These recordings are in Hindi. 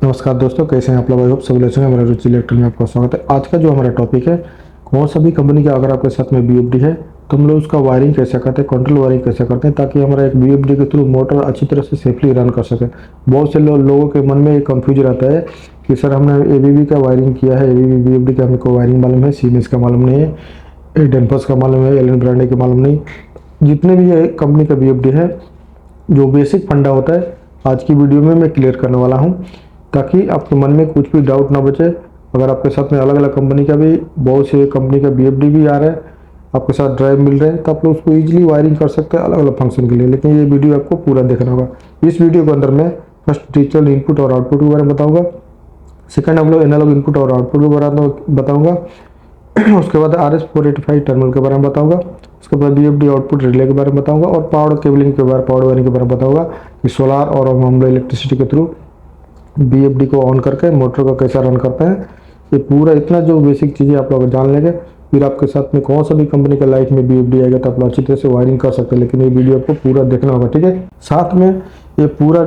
नमस्कार दोस्तों, कैसे हैं आप लोग। आई होप सभी अच्छे हैं। मेरा रुचि इलेक्ट्रिक में आपका स्वागत है। आज का जो हमारा टॉपिक है, कौन सा भी कंपनी का अगर आपके साथ में बीएफडी है तो हम लोग उसका वायरिंग कैसे करते हैं, कंट्रोल वायरिंग कैसे करते हैं, ताकि हमारा एक बीएफडी के थ्रू मोटर अच्छी तरह से सेफली रन कर सके। बहुत से लोगों के मन में एक कंफ्यूज रहता है कि सर हमने एबीबी का वायरिंग किया है, एबीबी बीएफडी का हमको वायरिंग मालूम है, सीमेंस का मालूम नहीं है, डेनफर्स का मालूम है, एलन ब्रांडे का मालूम नहीं। जितने भी ये कंपनी का बीएफडी है, जो बेसिक फंडा होता है, आज की वीडियो में मैं क्लियर करने वाला हूँ, ताकि आपके मन में कुछ भी डाउट ना बचे। अगर आपके साथ में अलग अलग कंपनी का भी, बहुत से कंपनी का बीएफडी भी आ रहा है, आपके साथ ड्राइव मिल रहे हैं, तो आप लोग उसको ईजिली वायरिंग कर सकते हैं अलग अलग फंक्शन के लिए। लेकिन ये वीडियो आपको पूरा देखना होगा। इस वीडियो के अंदर मैं फर्स्ट डिजिटल इनपुट और आउटपुट के बारे में बताऊंगा। सेकंड हम लोग एनालॉग इनपुट और आउटपुट के बारे में बताऊंगा। उसके बाद RS-485 टर्मिनल के बारे में बताऊंगा। उसके बाद बीएफडी आउटपुट रिले के बारे में बताऊंगा और पावर केबलिंग के बारे, पावर वायरिंग के बारे में बताऊंगा कि सोलार और हम लोग इलेक्ट्रिसिटी के थ्रू बीएफडी को ऑन करके मोटर को कैसा रन करते हैं। ये पूरा इतना जो बेसिक चीज़ें आप लोग जान लेंगे, फिर आपके साथ में कौन सा भी कंपनी का लाइफ में बीएफडी आएगा तो आप लोग अच्छी तरह से वायरिंग कर सकते हैं। लेकिन ये वीडियो आपको पूरा देखना होगा, ठीक है। साथ में ये पूरा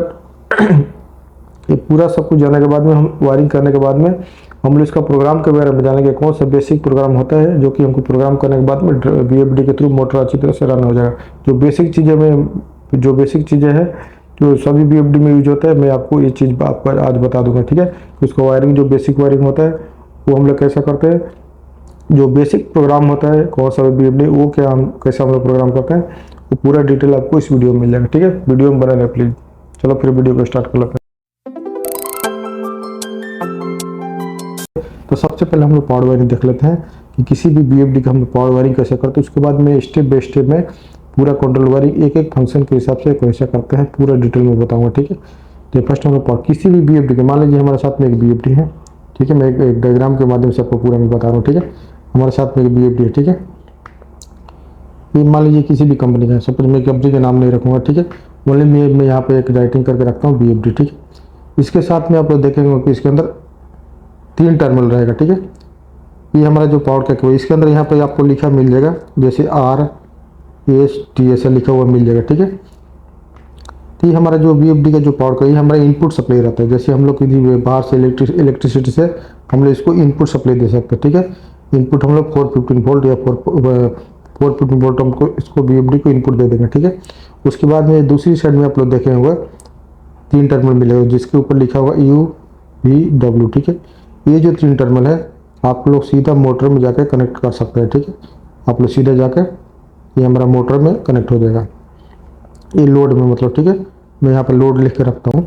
ये पूरा सब कुछ जानने के बाद में, हम वायरिंग करने के बाद में हम लोग इसका प्रोग्राम के बारे में जानेंगे। कौन सा बेसिक प्रोग्राम होता है जो कि हमको प्रोग्राम करने के बाद में बीएफडी के थ्रू मोटर अच्छी तरह से रन हो जाएगा। जो बेसिक चीज़ें हैं जो सभी बीएफडी में यूज होता है, मैं आपको ये चीज़ आपको आज बता दूंगा, ठीक है। उसका वायरिंग, जो बेसिक वायरिंग होता है वो हम लोग कैसा करते हैं, जो बेसिक प्रोग्राम होता है कौन सा भी बीएफडी, वो क्या हम कैसे हम लोग प्रोग्राम करते हैं, वो पूरा डिटेल आपको इस वीडियो में मिल जाएगा, ठीक है। वीडियो में बने रहे प्लीज़। चलो फिर वीडियो को स्टार्ट कर लेते हैं। तो सबसे पहले हम लोग पावर वायरिंग देख लेते हैं कि किसी भी बीएफडी का हम लोग पावर वायरिंग कैसे करते हैं। उसके बाद में स्टेप बाय स्टेप में पूरा कंट्रोल वायरिंग एक एक फंक्शन के हिसाब से कैसे करते हैं पूरा डिटेल में बताऊंगा, ठीक है। तो फर्स्ट हम लोग किसी भी बीएफडी के, मान लीजिए हमारे साथ में एक बीएफडी है, ठीक है। मैं एक डायग्राम के माध्यम से आपको पूरा मैं बता रहा हूँ, ठीक है। हमारे साथ में एक बीएफडी है, ठीक है। ये मान लीजिए किसी भी कंपनी का है, सपोज मैं कंपनी का नाम नहीं रखूँगा, ठीक है। ओनली मैं यहाँ पे एक राइटिंग करके रखता हूँ बीएफडी, ठीक है। इसके साथ में आप लोग देखेंगे कि इसके अंदर 3 टर्मिनल रहेगा, ठीक है। ये हमारा जो पावर का है, इसके अंदर यहाँ पे आपको लिखा मिल जाएगा, जैसे RST ऐसा लिखा हुआ मिल जाएगा, ठीक है। तो ये हमारा जो बीएफडी का जो पावर का, ये हमारा इनपुट सप्लाई रहता है। जैसे हम लोग किसी बाहर से इलेक्ट्रिसिटी से हम लोग इसको इनपुट सप्लाई दे सकते हैं, ठीक है। इनपुट हम लोग 415 वोल्ट या 415 वोल्ट हमको इसको बीएफडी को इनपुट दे देंगे, ठीक है। उसके बाद में दूसरी साइड में आप लोग देखे होंगे 3 टर्मिनल मिलेगा, जिसके ऊपर लिखा हुआ UVW, ठीक है। ये जो 3 टर्मिनल है आप लोग सीधा मोटर में जाकर कनेक्ट कर सकते हैं, ठीक है। आप लोग सीधा जाकर ये हमारा मोटर में कनेक्ट हो जाएगा, ये लोड में, मतलब, ठीक है। मैं यहाँ पे लोड लिख के रखता हूँ,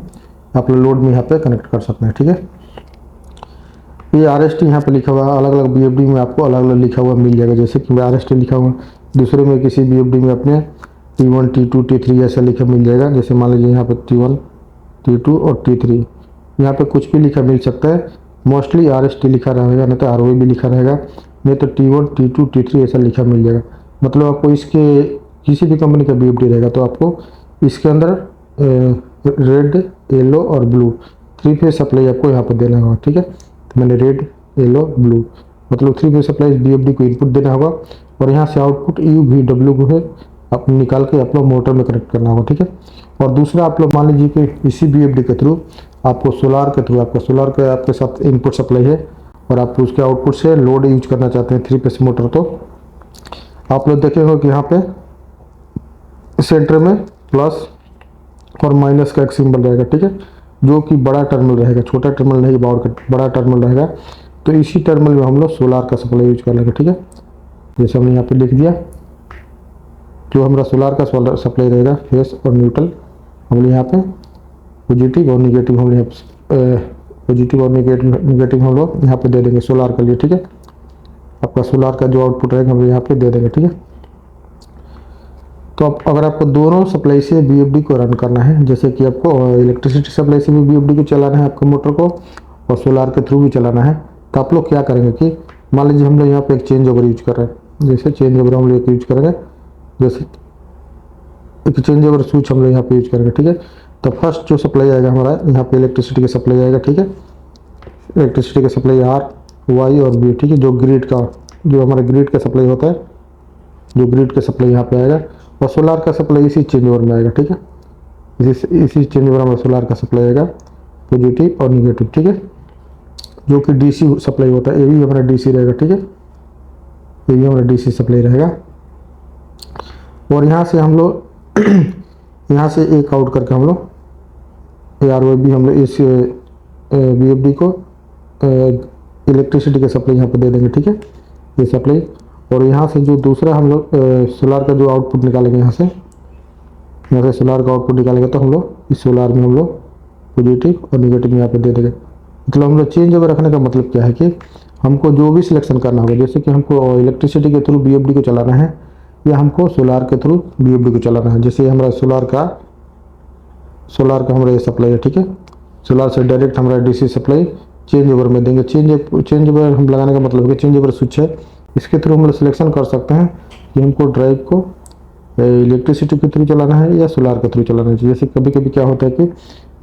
आप लोग लोड में यहाँ पे कनेक्ट कर सकते हैं, ठीक है। ये RST यहाँ पे लिखा हुआ, अलग अलग बीएफडी में आपको अलग अलग लिखा हुआ मिल जाएगा। जैसे कि RST लिखा हुआ, दूसरे में किसी बीएफडी में अपने T1 T2 T3 ऐसा लिखा मिल जाएगा। जैसे मान लीजिए यहाँ पे T1 T2 और T3, यहाँ पे कुछ भी लिखा मिल सकता है। मोस्टली RST लिखा रहेगा, नहीं तो ROA भी लिखा रहेगा, नहीं तो T1 T2 T3 ऐसा लिखा मिल जाएगा। मतलब आपको इसके किसी भी कंपनी का बीएफडी रहेगा तो आपको इसके अंदर रेड, येलो और ब्लू 3 फेज सप्लाई आपको यहाँ पर देना होगा, ठीक है। तो मैंने रेड, येलो, ब्लू मतलब 3 फेज सप्लाई बीएफडी को इनपुट देना होगा, और यहाँ से आउटपुट UVW को है आप निकाल के आप लोग मोटर में कनेक्ट करना होगा, ठीक है। और दूसरा आप लोग मान लीजिए कि इसी बीएफडी के थ्रू आपको सोलार के थ्रू, आपका सोलार का आपके साथ इनपुट सप्लाई है और आप उसके आउटपुट से लोड यूज करना चाहते हैं 3 फेज मोटर, तो आप लोग देखेंगे कि यहाँ पे सेंटर में प्लस और माइनस का एक सिंबल रहेगा, ठीक है। जो कि बड़ा टर्मिनल रहेगा, छोटा टर्मिनल नहीं, बड़ा टर्मिनल रहेगा। तो इसी टर्मिनल में हम लोग सोलार का सप्लाई यूज कर लेंगे, ठीक है। जैसे हमने यहाँ पे लिख दिया, जो हमारा सोलार का सप्लाई रहेगा फेस और न्यूट्रल, हम लोग यहाँ पे पॉजिटिव और निगेटिव हम लोग पॉजिटिव और निगेटिव हम लोग यहाँ पे दे देंगे सोलार के लिए, ठीक है। आपका सोलार का जो आउटपुट रहेगा हम यहाँ पे दे देंगे, ठीक है। तो अगर आपको दोनों सप्लाई से बीएफडी को रन करना है, जैसे कि आपको इलेक्ट्रिसिटी सप्लाई से भी बीएफडी को चलाना है आपको मोटर को, और सोलार के थ्रू भी चलाना है, तो आप लोग क्या करेंगे कि मान लीजिए हम लोग यहाँ पे एक चेंज ओवर यूज कर रहे हैं। जैसे चेंज ओवर हम लोग यूज करेंगे, जैसे एक चेंज ओवर स्विच हम लोग यहाँ पे यूज करेंगे, ठीक है। तो फर्स्ट जो सप्लाई आएगा हमारा यहाँ पे इलेक्ट्रिसिटी का सप्लाई आएगा, ठीक है। इलेक्ट्रिसिटी का सप्लाई R, Y और B, ठीक है। जो ग्रिड का, जो हमारा ग्रिड का सप्लाई होता है, जो ग्रिड का सप्लाई यहाँ पे आएगा, और सोलार का सप्लाई इसी चेंज ओवर में आएगा, ठीक है। इसी चेंज ओवर में सोलार का सप्लाई आएगा। पॉजिटिव और निगेटिव, ठीक है, जो कि डीसी सप्लाई होता है, ये भी हमारा डीसी रहेगा, ठीक है, ये भी हमारा डीसी सप्लाई रहेगा। और यहाँ से हम लोग यहाँ से एक आउट करके हम लोग AROB हम लोग इस BFD को इलेक्ट्रिसिटी का सप्लाई यहाँ पे दे देंगे, ठीक है, ये सप्लाई। और यहाँ से जो दूसरा हम लोग सोलार का जो आउटपुट निकालेंगे, यहाँ से सोलार का आउटपुट निकालेंगे, तो हम लोग इस सोलार में हम लोग पॉजिटिव और निगेटिव यहाँ पे दे देंगे। मतलब हम लोग चेंज ओवर रखने का मतलब क्या है कि हमको जो भी सिलेक्शन करना होगा, जैसे कि हमको इलेक्ट्रिसिटी के थ्रू BFD को चलाना है या हमको सोलार के थ्रू BFD को चलाना है। जैसे हमारा सोलार का हमारा ये सप्लाई है, ठीक है, सोलार से डायरेक्ट हमारा डीसी सप्लाई चेंज ओवर में देंगे। चेंज ओवर हम लगाने का मतलब है कि चेंज ओवर स्विच है, इसके थ्रू हम लोग सिलेक्शन कर सकते हैं कि हमको ड्राइव को इलेक्ट्रिसिटी के थ्रू चलाना है या सोलार के थ्रू चलाना है। जैसे कभी कभी क्या होता है कि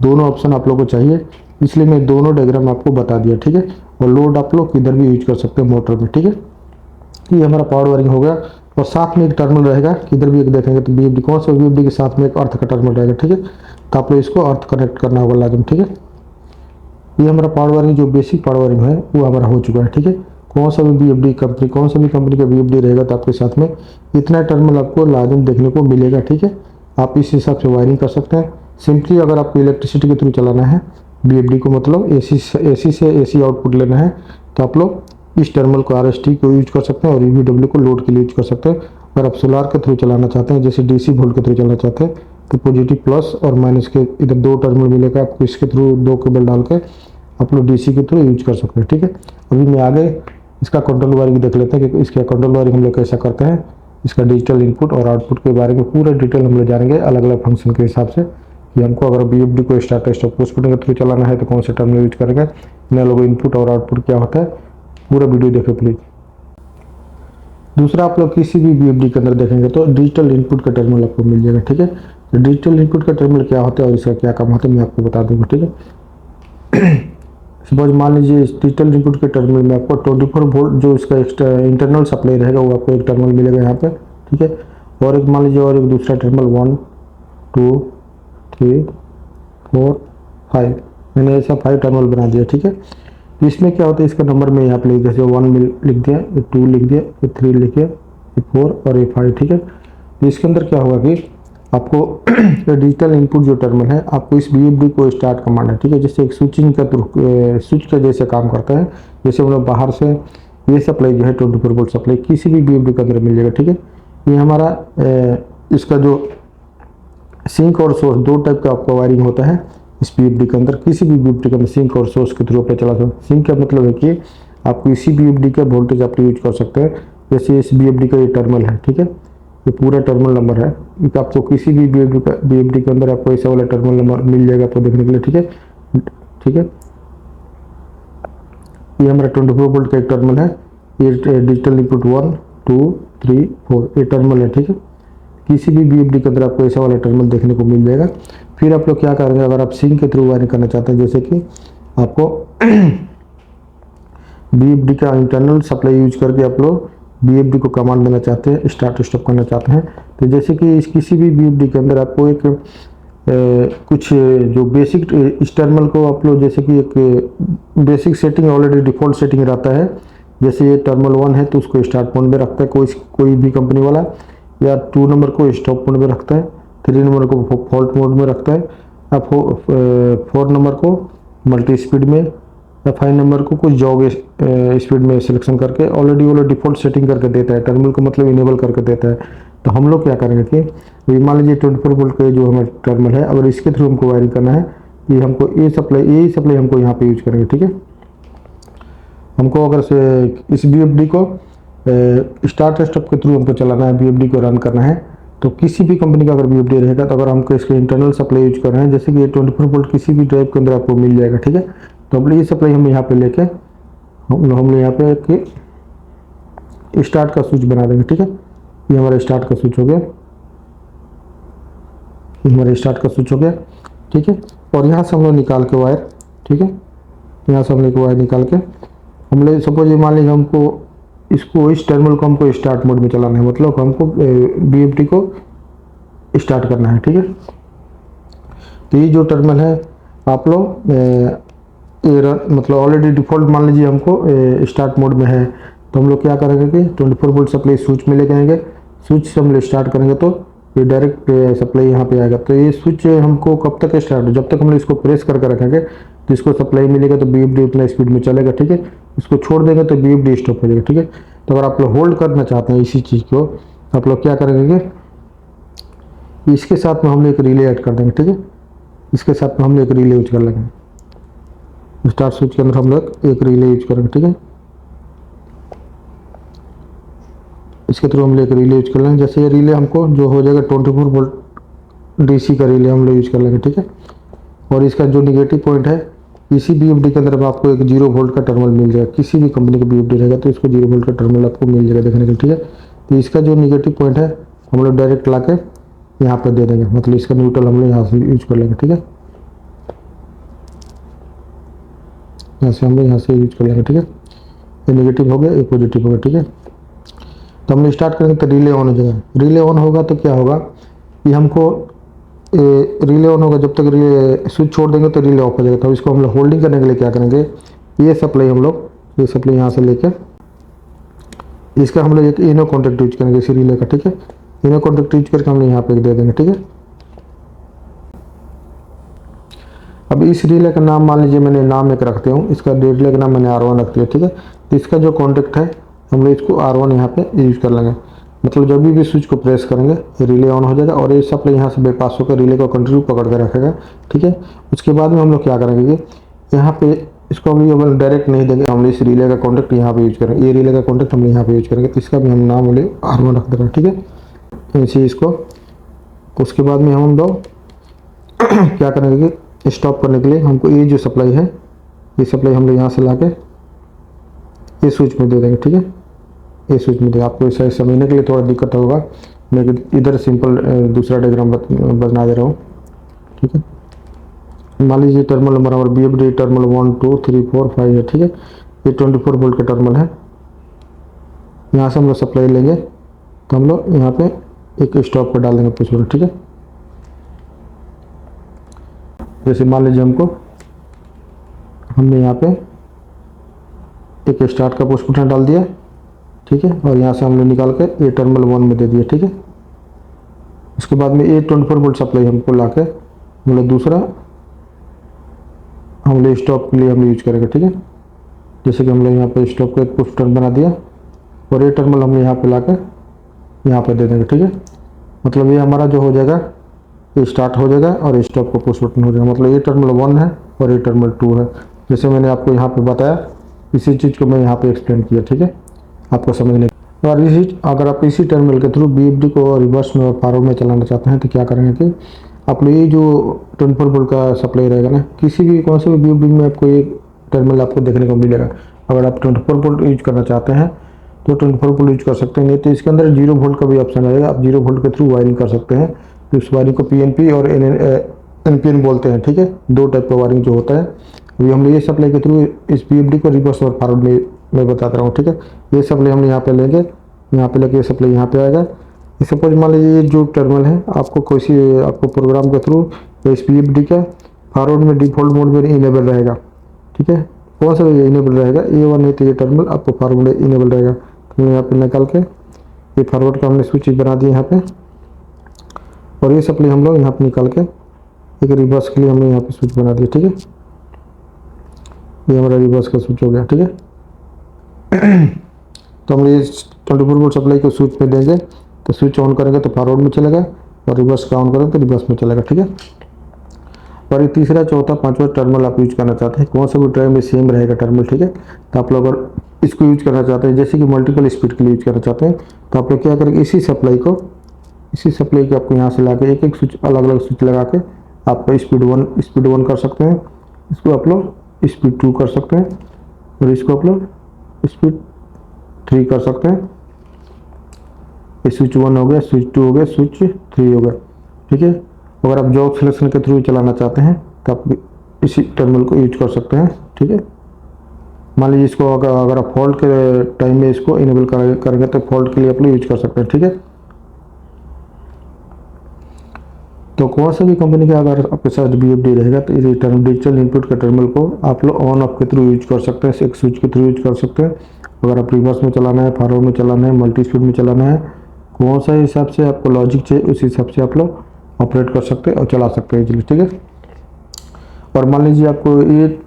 दोनों ऑप्शन आप लोगों को चाहिए, इसलिए मैं दोनों डायग्राम आपको बता दिया, ठीक है। और लोड आप लोग किधर भी यूज कर सकते हैं मोटर में, ठीक है। ये हमारा पावर वायरिंग हो गया। और साथ में एक टर्मिनल रहेगा, किधर भी एक देखेंगे तो BFD, कौन सा BFD के साथ में एक अर्थ का टर्मिनल रहेगा, ठीक है। तो आप लोग इसको अर्थ कनेक्ट करना होगा लाजम, ठीक है। ये हमारा पावर वायरिंग जो बेसिक पावर वायरिंग है वो हमारा हो चुका है, ठीक है। कौन सा भी BFD कंपनी, कौन सा भी कंपनी का BFD रहेगा तो आपके साथ में इतना टर्मिनल आपको लाजम देखने को मिलेगा, ठीक है। आप इस हिसाब से वायरिंग कर सकते हैं। सिंपली अगर आपको इलेक्ट्रिसिटी के थ्रू चलाना है BFD को, मतलब AC से AC आउटपुट लेना है, तो आप लोग इस टर्मिनल को RST को यूज कर सकते हैं और UVW को लोड के लिए यूज कर सकते हैं। अगर आप सोलार के थ्रू चलाना चाहते हैं, जैसे DC वोल्ट के थ्रू चलाना चाहते हैं, तो पॉजिटिव प्लस और माइनस के इधर दो टर्मिनल मिलेगा आपको, इसके थ्रू दो केबल डाल के आप लोग DC के थ्रू यूज कर सकते हैं, ठीक है। अभी मैं आगे इसका कंट्रोल वायरिंग देख लेते हैं कि इसका कंट्रोल वायरिंग हम लोग कैसा करते हैं। इसका डिजिटल इनपुट और आउटपुट के बारे में पूरा डिटेल हम लोग जानेंगे अलग अलग फंक्शन के हिसाब से, कि हमको अगर BFD को स्टार्ट स्टॉप पुश बटन के थ्रू चलाना है तो कौन से टर्मिनल यूज करेंगे, इन लोगों इनपुट और आउटपुट क्या होता है, पूरा वीडियो देखें प्लीज। दूसरा, आप लोग किसी भी BFD के अंदर देखेंगे तो डिजिटल इनपुट का टर्मिनल आपको मिल जाएगा, ठीक है। तो डिजिटल इनपुट का टर्मिनल क्या होता है और इसका क्या काम होता है मैं आपको बता दूंगा, ठीक है। सपोज मान लीजिए इस डिजिटल इनपुट के टर्मिनल में आपको 24 वोल्ट जो इसका एक्स्ट्रा इंटरनल सप्लाई रहेगा वो आपको एक टर्मिनल मिलेगा यहाँ पे, ठीक है। और एक मान लीजिए और एक दूसरा टर्मिनल 1 2 3 4 5, मैंने ऐसा 5 टर्मिनल बना दिया, ठीक है। तो इसमें क्या होता है, इसका नंबर में यहाँ पे लिख दिया, 1 में लिख दिया, 2 लिख दिया, 3 लिख दिया, 4 और 5, ठीक है। तो इसके अंदर क्या होगा कि आपको डिजिटल इनपुट जो टर्मिनल है, आपको इस BFD को स्टार्ट कमांड है, ठीक है। जैसे एक स्विच का जैसे काम करता है, जैसे हम लोग बाहर से ये सप्लाई जो है 24 वोल्ट सप्लाई किसी भी BFD के अंदर मिल जाएगा, ठीक है। ये हमारा इसका जो सिंक और सोर्स दो टाइप का आपका वायरिंग होता है इस BFD के अंदर। किसी भी BFD के अंदर सिंक और सोर्स के थ्रू पे चला सकते हैं। सिंक का मतलब है कि आपको इसी BFD का वोल्टेज आप यूज कर सकते हैं। जैसे इस BFD का ये टर्मिनल है, ठीक है, ये पूरा टर्मिनल नंबर है, आपको किसी भी BFD के अंदर आपको ऐसा वाला टर्मिनल नंबर मिल जाएगा आपको देखने के लिए, ठीक है, ठीक है। ये हमारा 24 वोल्ट का एक टर्मिनल है, ये डिजिटल इनपुट 1 2 3 4 ये टर्मिनल है, ठीक है। किसी भी BFD के अंदर आपको ऐसा वाला टर्मिनल देखने को मिल जाएगा। फिर आप लोग क्या करेंगे, अगर आप सिंक के थ्रू वायरिंग करना चाहते हैं, जैसे कि आपको BFD का इंटरनल सप्लाई यूज करके आप लोग BFD को कमांड देना चाहते हैं, स्टार्ट स्टॉप करना चाहते हैं, तो जैसे कि किसी भी BFD के अंदर आपको एक कुछ जो बेसिक इस टर्मिनल को आप लोग, जैसे कि एक basic setting already default setting रहता है। जैसे ये टर्मिनल 1 है तो उसको स्टार्ट मोड में रखता है कोई भी कंपनी वाला, या 2 नंबर को स्टॉप मोड में रखता है, 3 नंबर को फॉल्ट मोड में रखता है, या 4 नंबर को मल्टी स्पीड में, या 5 नंबर को कुछ जॉब स्पीड में सिलेक्शन करके ऑलरेडी वो डिफॉल्ट सेटिंग करके देता है, टर्मिनल को मतलब इनेबल करके देता है। तो हम लोग क्या करेंगे कि मान लीजिए 24 वोल्ट का जो हमारा टर्मिनल है, अगर इसके थ्रू हमको वायरिंग करना है, ये हमको यही सप्लाई हमको यहाँ पे यूज करेंगे, ठीक है। हमको अगर से इस BFD को स्टार्ट स्टॉप के थ्रू हमको चलाना है, BFD को रन करना है, तो किसी भी कंपनी का अगर BFD रहेगा, तो अगर हमको इसके इंटरनल सप्लाई यूज कर रहे हैं, जैसे कि ये 24 वोल्ट किसी भी ड्राइव के अंदर आपको मिल जाएगा, ठीक है। तो हम ये सप्लाई हम यहाँ पे लेके हम यहाँ पे एक स्टार्ट का स्विच बना देंगे, ठीक है। ये हमारा स्टार्ट का स्विच हो गया, ये हमारा स्टार्ट का स्विच हो गया, ठीक है। और यहाँ से हम लोग निकाल के वायर, ठीक है, यहाँ से हम लोग वायर निकाल के हम लोग सपोज ये मान लीजिए हमको इसको इस टर्मिनल को हमको स्टार्ट मोड में चलाना है, मतलब हमको BFD को स्टार्ट करना है, ठीक है। तो ये जो टर्मिनल है आप लोग ये मतलब ऑलरेडी डिफ़ॉल्ट मान लीजिए हमको स्टार्ट मोड में है, तो हम लोग क्या करेंगे कि 24 वोल्ट सप्लाई स्विच में लेके आएंगे। स्विच से हम लोग स्टार्ट करेंगे तो ये डायरेक्ट सप्लाई यहाँ पे आएगा। तो ये स्विच हमको कब तक स्टार्ट हो, जब तक हम लोग इसको प्रेस करके रखेंगे तो इसको सप्लाई मिलेगा, तो BFD उतना स्पीड में चलेगा, ठीक है। इसको छोड़ देंगे तो BFD स्टॉप हो जाएगा, ठीक है। तो अगर आप लोग होल्ड करना चाहते हैं इसी चीज़ को, तो आप लोग क्या करेंगे कि इसके साथ में हम लोग एक रिले ऐड कर देंगे, ठीक है। इसके साथ में हम लोग एक रिले यूज कर लेंगे। स्टार्ट स्विच के अंदर हम लोग एक रिले यूज करेंगे, ठीक है। इसके थ्रू हम लोग एक रिले यूज कर लेंगे। जैसे ये रिले हमको जो हो जाएगा 24 वोल्ट DC का रिले हम लोग यूज कर लेंगे, ठीक है। और इसका जो निगेटिव पॉइंट है, इसी BFD के अंदर आपको एक 0 वोल्ट का टर्मिनल मिल जाएगा। किसी भी कंपनी का BFD रहेगा तो इसको 0 वोल्ट का टर्मिनल आपको मिल जाएगा देखने के लिए, ठीक है। तो इसका जो निगेटिव पॉइंट है हम लोग डायरेक्ट ला के यहाँ पर दे देंगे, मतलब इसका न्यूट्रल हम लोग यहाँ से यूज कर लेंगे, ठीक है। यहाँ से हम लोग यहाँ से यूज कर लेंगे, ठीक है। ये निगेटिव हो गया, ये पॉजिटिव हो गया, ठीक है। तो हम लोग स्टार्ट करेंगे तो रिले ऑन हो जाएगा। रिले ऑन होगा तो क्या होगा कि हमको रिले ऑन होगा, जब तक स्विच छोड़ देंगे तो रिले ऑफ हो जाएगा। तो इसको हम लोग होल्डिंग करने के लिए क्या करेंगे, ये सप्लाई हम लोग ये सप्लाई यहाँ से लेके इसका हम लोग एक इनो कॉन्टेक्ट यूज करेंगे इसी रिले का, ठीक है। इनो कॉन्टेक्ट यूज करके हम लोग यहाँ पे दे देंगे, ठीक है। अब इस रिले का नाम मान लीजिए मैंने नाम एक रखते हूँ, इसका रिले का नाम मैंने R1 रख दिया, ठीक है। तो इसका जो कॉन्टेक्ट है हम लोग इसको R1 यहाँ पे यूज कर लेंगे। मतलब जब भी स्विच को प्रेस करेंगे रिले ऑन हो जाएगा और ये सप्लाई यहाँ से बाईपास होकर रिले को कंटिन्यू पकड़ के रखेगा, ठीक है। उसके बाद में हम लोग क्या करेंगे कि यहाँ पे इसको हम डायरेक्ट नहीं देंगे, हम इस रिले का कॉन्टेक्ट यहाँ पे यूज करेंगे। ये रिले का कॉन्टेक्ट हम यहाँ पे यूज करेंगे, तो इसका भी हम नाम बोले R1 रख देंगे, ठीक है। ऐसे इसको उसके बाद में हम लोग क्या करेंगे कि स्टॉप करने के लिए हमको ये जो सप्लाई है, ये सप्लाई हम लोग यहाँ से ला के ये स्विच में दे देंगे, ठीक है। ये स्विच में देगा। आपको इसे समझने के लिए थोड़ा दिक्कत होगा, मैं इधर सिंपल दूसरा डायग्राम बना दे रहा हूँ, ठीक है। मान लीजिए टर्मिनल नंबर हमारा BFD टर्मिनल 1 2 3 4 5 है, ठीक है। ये 24 वोल्ट का टर्मिनल है। यहाँ से हम लोग सप्लाई लेंगे तो हम लोग यहाँ पे एक स्टॉप पर डाल देंगे पुश बटन, ठीक है। जैसे मान लीजिए हमने यहाँ पे एक स्टार्ट का पुश बटन डाल दिया, ठीक है। और यहाँ से हमने निकाल के ये टर्मिनल 1 में दे दिया, ठीक है। उसके बाद में ये 24 वोल्ट सप्लाई हमको ला के मतलब दूसरा हम लोग स्टॉप के लिए हम यूज करेंगे, ठीक है। जैसे कि हम लोग यहाँ पे स्टॉप का एक पुश बटन बना दिया और ये टर्मिनल हमने यहाँ पे ला के यहाँ पे दे देंगे, ठीक है। मतलब ये हमारा जो हो जाएगा ये स्टार्ट हो जाएगा और स्टॉप का पुश बटन हो जाएगा। मतलब ये टर्मिनल 1 है और ये टर्मिनल 2 है। जैसे मैंने आपको यहाँ पे बताया, इसी चीज़ को मैं यहाँ पे एक्सप्लेन किया, ठीक है, आपको समझने। और इसी अगर आप इसी टर्मिनल के थ्रू BFD को रिवर्स में और फॉरवर्ड में चलाना चाहते हैं तो क्या करेंगे कि आप लोग ये जो 24 वोल्ट का सप्लाई रहेगा ना, किसी भी कौन से भी BFD में आपको ये टर्मिनल आपको देखने को मिलेगा। अगर आप 24 वोल्ट यूज करना चाहते हैं तो 24 वोल्ट यूज कर सकते हैं, नहीं तो इसके अंदर 0 वोल्ट का भी ऑप्शन आएगा। आप 0 वोल्ट के थ्रू वायरिंग कर सकते हैं। तो इस वायरिंग को PNP और NPN बोलते हैं, ठीक है। 2 टाइप का वायरिंग जो होता है। अभी हम ये सप्लाई के थ्रू इस BFD को रिवर्स और फॉरवर्ड में मैं बताता रहा हूँ, ठीक है। ये सप्लाई हम यहाँ पे लेंगे, यहाँ पे लेके ये सप्लाई यहाँ पे आएगा। सपोज मान लीजिए ये जो टर्मिनल है आपको आपको प्रोग्राम के थ्रू इस BFD का फॉरवर्ड में डिफॉल्ट मोड में इनेबल रहेगा, ठीक है। कौन सा इनेबल रहेगा, ये वाला, नहीं तो ये टर्मिनल आपको फॉरवर्ड में इनेबल रहेगा। तो यहाँ पे निकाल के ये फॉरवर्ड का हमने स्विच बना दिया यहाँ पे, और ये सप्लाई हम लोग यहाँ पे निकाल के एक रिवर्स के लिए हमने यहाँ पे स्विच बना दिया, ठीक है। ये हमारा रिवर्स का स्विच हो गया, ठीक है। तो हम ये 24 वोल्ट सप्लाई को स्विच में देंगे तो स्विच ऑन करेंगे तो फॉरवर्ड में चलेगा और रिवर्स का ऑन करेंगे तो रिवर्स में चलेगा, ठीक है। और ये तीसरा चौथा पांचवा टर्मिनल आप यूज करना चाहते हैं, कौन सा भी ड्राइव में सेम रहेगा टर्मिनल, ठीक है। तो आप लोग अगर इसको यूज करना चाहते हैं, जैसे कि मल्टीपल स्पीड के लिए यूज करना चाहते हैं, तो आप लोग क्या करेंगे, इसी सप्लाई को आपको यहाँ से ला के एक स्विच अलग अलग स्विच लगा के आप स्पीड 1 कर सकते हैं, इसको आप लोग स्पीड 2 कर सकते हैं और इसको आप लोग स्पीड 3 कर सकते हैं। स्विच 1 हो गया, स्विच 2 हो गया, स्विच 3 हो गया, ठीक है। अगर आप जॉब सिलेक्शन के थ्रू चलाना चाहते हैं तो आप इसी टर्मिनल को यूज कर सकते हैं, ठीक है। मान लीजिए इसको अगर आप फॉल्ट के टाइम में इसको इनेबल करेंगे तो फॉल्ट के लिए आप लोग यूज कर सकते हैं, ठीक है। तो कौन सा भी कंपनी का अगर आपके साथ BFD रहेगा तो इस डिजिटल इनपुट के टर्मिनल को आप लोग ऑन ऑफ के थ्रू यूज कर सकते हैं, एक स्विच के थ्रू यूज कर सकते हैं। अगर आप रिवर्स में चलाना है, फॉरवर्ड में चलाना है, मल्टी स्पीड में चलाना है, कौन सा हिसाब से आपको लॉजिक चाहिए उस हिसाब से आप लोग ऑपरेट कर सकते हैं और चला सकते हैं इजीली, ठीक है। और मान लीजिए आपको ये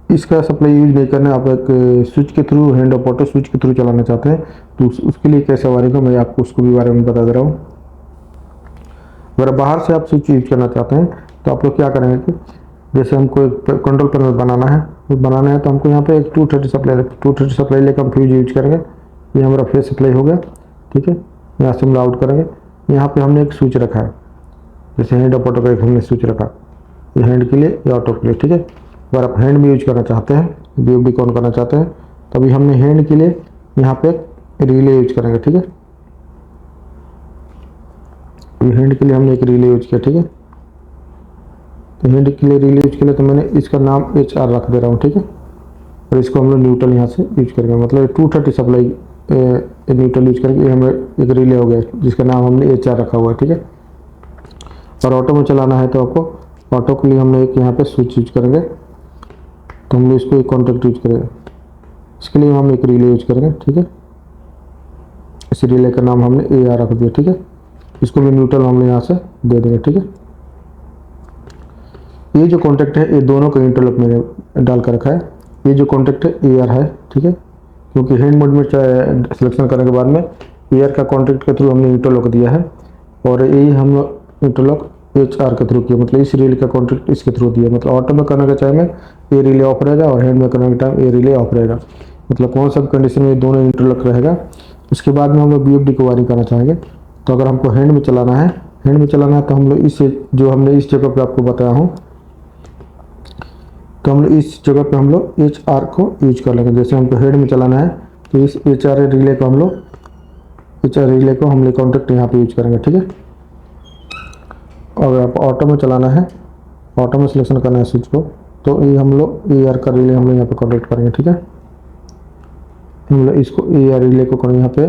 इसका सप्लाई यूज नहीं करना है, आप एक स्विच के through, hand of auto switch के थ्रू चलाना चाहते हैं, तो उसके लिए कैसे वायरिंग है मैं आपको उसको भी बारे में बता दे रहा हूँ। अगर बाहर से आप स्विच यूज करना चाहते हैं तो आप लोग क्या करेंगे कि जैसे हमको एक कंट्रोल पैनल बनाना है तो हमको यहाँ पे एक 230 सप्लाई लेकर हम फ्यूज यूज करेंगे। ये हमारा फेस सप्लाई हो गया, ठीक है। यहाँ से हम आउट करेंगे, यहाँ पे हमने एक स्विच रखा है, जैसे हैंड ऑफ ऑटो का एक हमने स्विच रखा, ये हैंड के लिए, ये ऑटो के लिए, ठीक है। अगर आप हैंड में यूज करना चाहते हैं, BFD ऑन करना चाहते हैं, तो अभी हमने हैंड के लिए यहाँ पे एक रिले यूज करेंगे, ठीक है। हैंड के लिए हमने एक रिले यूज किया, ठीक है। तो हैंड के लिए रिले यूज के लिए तो मैंने इसका नाम HR रख दे रहा हूँ, ठीक है। और इसको हम लोग न्यूट्रल यहाँ से यूज करेंगे, मतलब 230 सप्लाई न्यूट्रल यूज करेंगे। ये हमें एक रिले हो गया जिसका नाम हमने HR रखा हुआ है, ठीक है। और ऑटो में चलाना है तो आपको ऑटो के लिए हमने एक यहाँ पे स्विच यूज करेंगे, तो हम लोग इसको एक कॉन्टेक्ट यूज करेंगे। इसके लिए हम एक रिले यूज करेंगे, ठीक है। इस रिले का नाम हमने AR रख दिया, ठीक है। इसको भी न्यूट्रल हमने यहाँ से दे देंगे, ठीक है। ये जो कॉन्टेक्ट है ये दोनों का इंटरलॉक मैंने डाल कर रखा है। ये जो कॉन्टेक्ट है AR है, ठीक है, क्योंकि हैंड मोड में सिलेक्शन करने के बाद में AR का कॉन्टेक्ट के थ्रू हमने इंटरलॉक दिया है, और यही हम लोग इंटरलॉक HR के थ्रू किया, मतलब इस रिले का कॉन्टेक्ट इसके थ्रू दिया। मतलब ऑटो में करने के टाइम में ये रिले ऑफ रहेगा और हैंड में करने के टाइम ये रिले ऑफ रहेगा, मतलब कौन सा कंडीशन में दोनों इंटरलॉक रहेगा। उसके बाद में हम लोग BFD को वायरिंग करना चाहेंगे, तो अगर हमको हैंड में चलाना है तो हम लोग इस जो हमने इस जगह पे आपको बताया हूँ, तो हम लोग इस जगह पे हम लोग HR को यूज कर लेंगे। जैसे हमको हेड में चलाना है तो इस HR रिले को हम लोग कॉन्टेक्ट यहाँ पे यूज करेंगे, ठीक है। और आप ऑटो में चलाना है, ऑटो में सिलेक्शन करना है स्विच को, तो ये हम लोग AR का रिले हम लोग यहाँ पे कॉन्टेक्ट करेंगे, ठीक है। हम लोग इसको AR रिले को करेंगे, यहाँ पे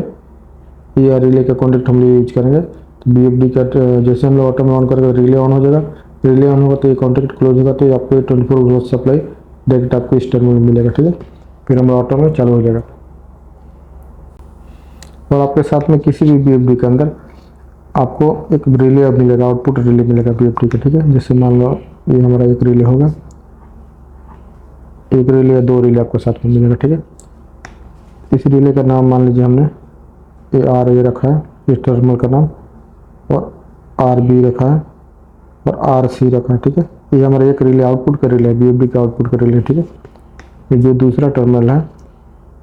AR रिले का कॉन्टेक्ट हम लोग यूज करेंगे। तो BFD का जैसे हम लोग ऑटो में ऑन करेंगे रिले ऑन हो जाएगा, रिले ऑन होगा तो ये कॉन्टेक्ट क्लोज होगा, तो ये आपको 24 वोल्ट सप्लाई डायरेक्ट आपको इस टर्मिनल में मिलेगा, ठीक है। फिर हम ऑटो में चालू हो जाएगा। और आपके साथ में किसी भी BFD के अंदर आपको एक रिले मिलेगा, आउटपुट रिले मिलेगा BFD का, ठीक है। जैसे मान लो ये हमारा एक रिले होगा, एक रिले या दो रिले आपको साथ में मिलेगा, ठीक है। इस रिले का नाम मान लीजिए हमने RA रखा है, इस टर्मिनल का नाम, और RB रखा है और RC रखा है, ठीक है। ये हमारा एक रिले आउटपुट का रिले है, BFD का आउटपुट का रिले, ठीक है। ये जो दूसरा टर्मिनल है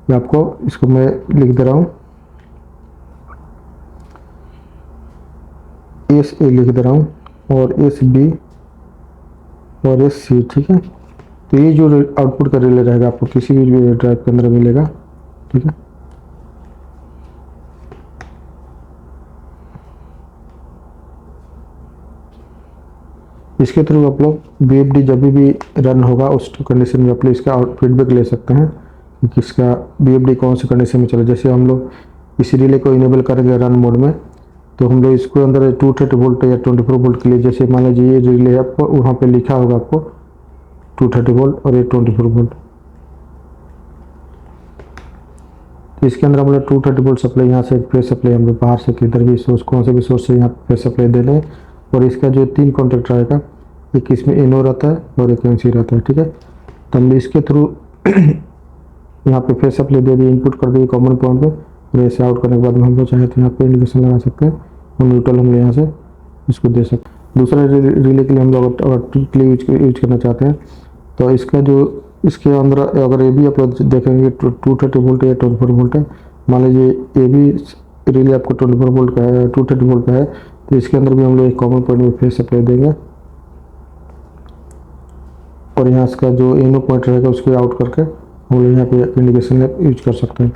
ये आपको, इसको मैं लिख दे रहा हूँ, SA लिख दे रहा हूँ, और SB और SC, ठीक है। तो ये जो आउटपुट का रिले रहेगा आपको किसी भी ड्राइव के अंदर मिलेगा, ठीक है। इसके थ्रू आप लोग BFD जब भी रन होगा उस कंडीशन में आप लोग इसका फीडबैक ले सकते हैं कि इसका BFD कौन सी कंडीशन में चले। जैसे हम लोग इस रिले को इनेबल करेंगे रन मोड में, तो हम लोग इसको अंदर 230 वोल्ट या 24 वोल्ट के लिए, जैसे मान लीजिए ये रिले आपको वहाँ पे लिखा होगा आपको 230 वोल्ट और ये 24 वोल्ट, तो इसके अंदर हम लोग 230 वोल्ट सप्लाई यहाँ से फेस सप्लाई हम लोग बाहर से किधर भी सोर्स, कौन से भी सोर्स से यहाँ फेस सप्लाई दे दें। और इसका जो 3 कॉन्टेक्ट रहेगा, एक इसमें NO रहता है और एक NC रहता है, ठीक है। तो हम इसके थ्रू यहाँ पे फेस सप्लाई दे दिए, इनपुट कर दिए कॉमन पॉइंट पे, और ऐसे आउट करने के बाद में हम लोग चाहे तो यहाँ पे इंडिकेशन लगा सकते हैं और न्यूट्रल हम यहाँ से इसको दे सकते हैं। दूसरा रिले के लिए हम लोग अगर यूज करना चाहते हैं तो इसका जो इसके अंदर अगर ये भी आप लोग देखेंगे 230 वोल्ट या 24 वोल्ट है, मान लीजिए ये भी रिले आपको 24 वोल्ट का है, 230 वोल्ट का है, तो इसके अंदर भी हम लोग एक कॉमन पॉइंट में फेस सप्लाई देंगे, और यहाँ इसका जो NO पॉइंट रहेगा उसको आउट करके हम लोग यहाँ पे इंडिकेशन यूज कर सकते हैं।